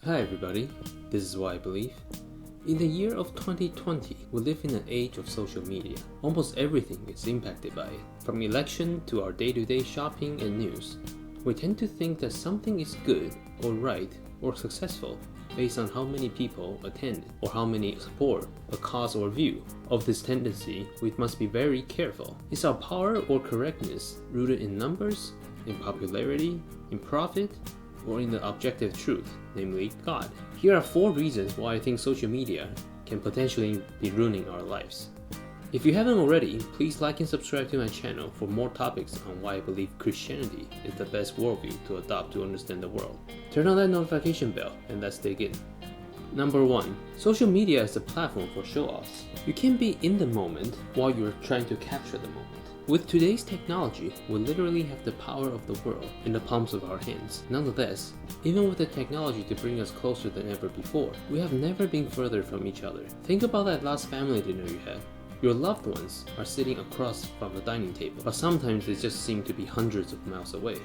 Hi everybody, this is what I believe. In the year of 2020, we live in an age of social media. Almost everything is impacted by it, from election to our day-to-day shopping and news. We tend to think that something is good or right or successful based on how many people attend or how many support a cause or view. Of this tendency, we must be very careful. Is our power or correctness rooted in numbers, in popularity, in profit, or in the objective truth, namely God? Here are 4 reasons why I think social media can potentially be ruining our lives. If you haven't already, please like and subscribe to my channel for more topics on why I believe Christianity is the best worldview to adopt to understand the world. Turn on that notification bell and let's dig in. Number 1. Social media is a platform for show-offs. You can be in the moment while you're trying to capture the moment. With today's technology, we literally have the power of the world in the palms of our hands. Nonetheless, even with the technology to bring us closer than ever before, we have never been further from each other. Think about that last family dinner you had. Your loved ones are sitting across from the dining table, but sometimes they just seem to be hundreds of miles away.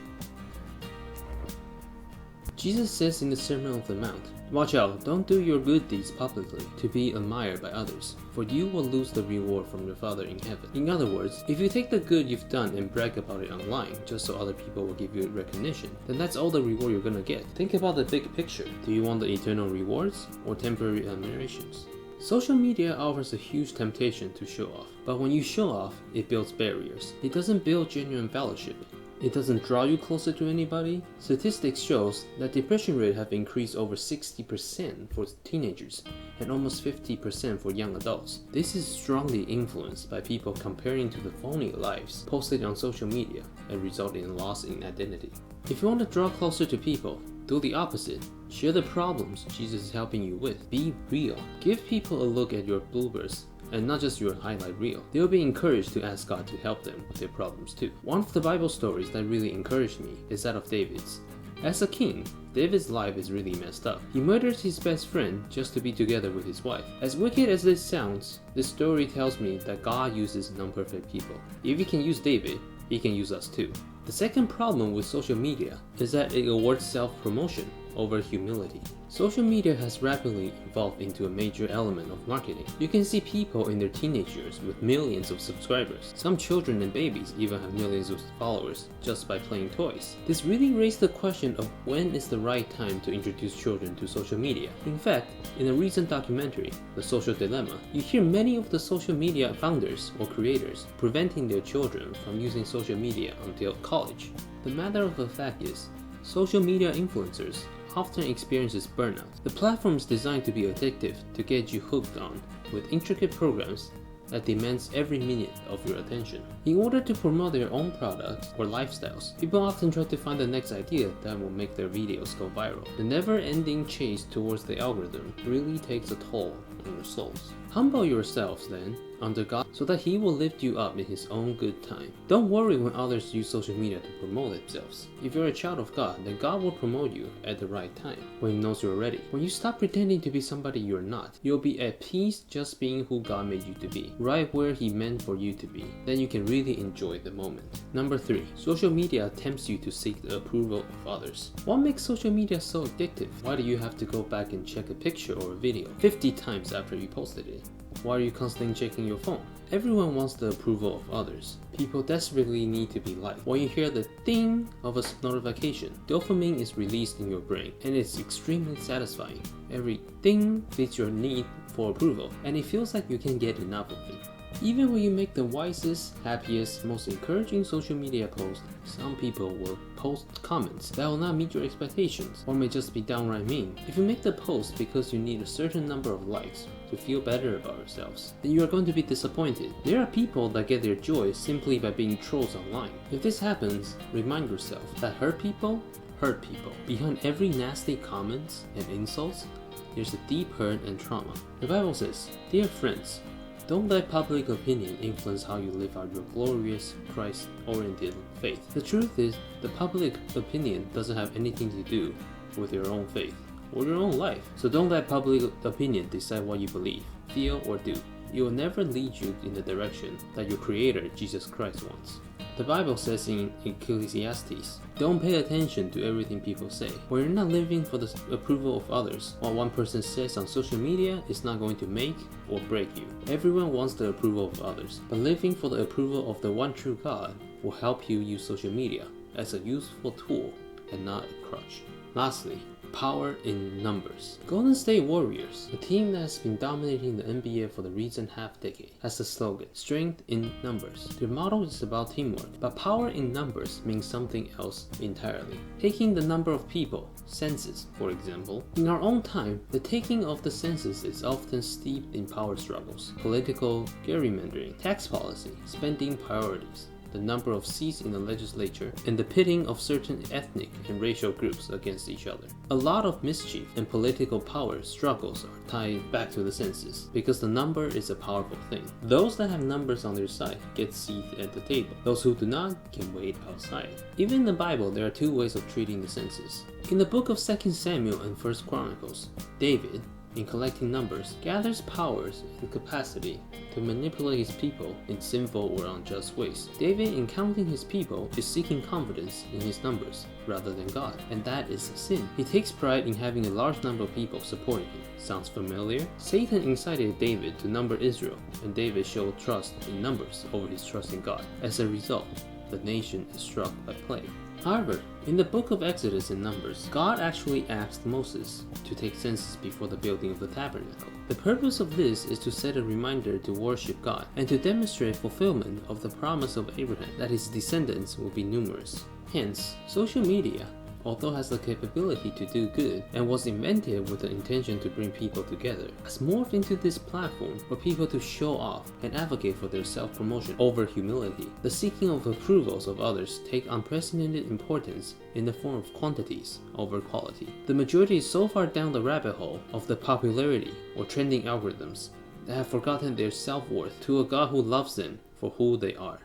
Jesus says in the Sermon on the Mount, "Watch out, don't do your good deeds publicly to be admired by others, for you will lose the reward from your Father in heaven." In other words, if you take the good you've done and brag about it online just so other people will give you recognition, then that's all the reward you're gonna get. Think about the big picture. Do you want the eternal rewards or temporary admirations? Social media offers a huge temptation to show off, but when you show off, it builds barriers. It doesn't build genuine fellowship. It doesn't draw you closer to anybody. Statistics shows that depression rate have increased over 60% for teenagers and almost 50% for young adults. This is strongly influenced by people comparing to the phony lives posted on social media and result in loss in identity. If you want to draw closer to people, do the opposite. Share the problems Jesus is helping you with. Be real. Give people a look at your bloopers and not just your highlight reel. They'll be encouraged to ask God to help them with their problems too. One of the Bible stories that really encouraged me is that of David's. As a king, David's life is really messed up. He murdered his best friend just to be together with his wife. As wicked as this sounds, this story tells me that God uses non-perfect people. If he can use David, he can use us too. The second problem with social media is that it awards self-promotion over humility. Social media has rapidly evolved into a major element of marketing. You can see people in their teenage years with millions of subscribers. Some children and babies even have millions of followers just by playing toys. This really raised the question of when is the right time to introduce children to social media. In fact, in a recent documentary, The Social Dilemma, you hear many of the social media founders or creators preventing their children from using social media until college. The matter of the fact is, social media influencers often experiences burnout. The platform is designed to be addictive to get you hooked on with intricate programs that demands every minute of your attention. In order to promote their own products or lifestyles, people often try to find the next idea that will make their videos go viral. The never-ending chase towards the algorithm really takes a toll on your souls. Humble yourselves then under God so that He will lift you up in His own good time. Don't worry when others use social media to promote themselves. If you're a child of God, then God will promote you at the right time, when He knows you're ready. When you stop pretending to be somebody you're not, you'll be at peace just being who God made you to be, right where He meant for you to be. Then you can really enjoy the moment. Number 3. Social media tempts you to seek the approval of others. What makes social media so addictive? Why do you have to go back and check a picture or a video 50 times after you posted it? Why are you constantly checking your phone? Everyone wants the approval of others. People desperately need to be liked. When you hear the ding of a notification, dopamine is released in your brain and it's extremely satisfying. Every ding fits your need for approval and it feels like you can't get enough of it. Even when you make the wisest, happiest, most encouraging social media post, some people will post comments that will not meet your expectations or may just be downright mean. If you make the post because you need a certain number of likes to feel better about yourselves, then you are going to be disappointed. There are people that get their joy simply by being trolls online. If this happens, remind yourself that hurt people hurt people. Behind every nasty comments and insults, there's a deep hurt and trauma. The Bible says, "Dear friends, don't let public opinion influence how you live out your glorious, Christ-oriented faith." The truth is, the public opinion doesn't have anything to do with your own faith or your own life. So don't let public opinion decide what you believe, feel, or do. It will never lead you in the direction that your Creator, Jesus Christ, wants. The Bible says in Ecclesiastes, "Don't pay attention to everything people say, for you're not living for the approval of others. What one person says on social media is not going to make or break you. Everyone wants the approval of others, but living for the approval of the one true God will help you use social media as a useful tool and not a crutch." Lastly, power in numbers. Golden State Warriors, a team that has been dominating the NBA for the recent half-decade, has the slogan, "Strength in numbers." Their motto is about teamwork, but power in numbers means something else entirely. Taking the number of people, census, for example. In our own time, the taking of the census is often steeped in power struggles, political gerrymandering, tax policy, spending priorities, the number of seats in the legislature, and the pitting of certain ethnic and racial groups against each other. A lot of mischief and political power struggles are tied back to the census, because the number is a powerful thing. Those that have numbers on their side get seats at the table. Those who do not can wait outside. Even in the Bible, there are two ways of treating the census. In the book of 2 Samuel and 1 Chronicles, David, in collecting numbers, gathers powers and capacity to manipulate his people in sinful or unjust ways. David, in counting his people, is seeking confidence in his numbers rather than God, and that is a sin. He takes pride in having a large number of people supporting him. Sounds familiar? Satan incited David to number Israel, and David showed trust in numbers over his trust in God. As a result, the nation is struck by plague. However, in the book of Exodus and Numbers, God actually asked Moses to take census before the building of the tabernacle. The purpose of this is to set a reminder to worship God and to demonstrate fulfillment of the promise of Abraham that his descendants will be numerous. Hence, social media, although has the capability to do good and was invented with the intention to bring people together, has morphed into this platform for people to show off and advocate for their self-promotion over humility. The seeking of approvals of others take unprecedented importance in the form of quantities over quality. The majority is so far down the rabbit hole of the popularity or trending algorithms that have forgotten their self-worth to a God who loves them for who they are.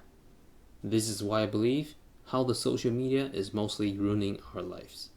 This is why I believe how the social media is mostly ruining our lives.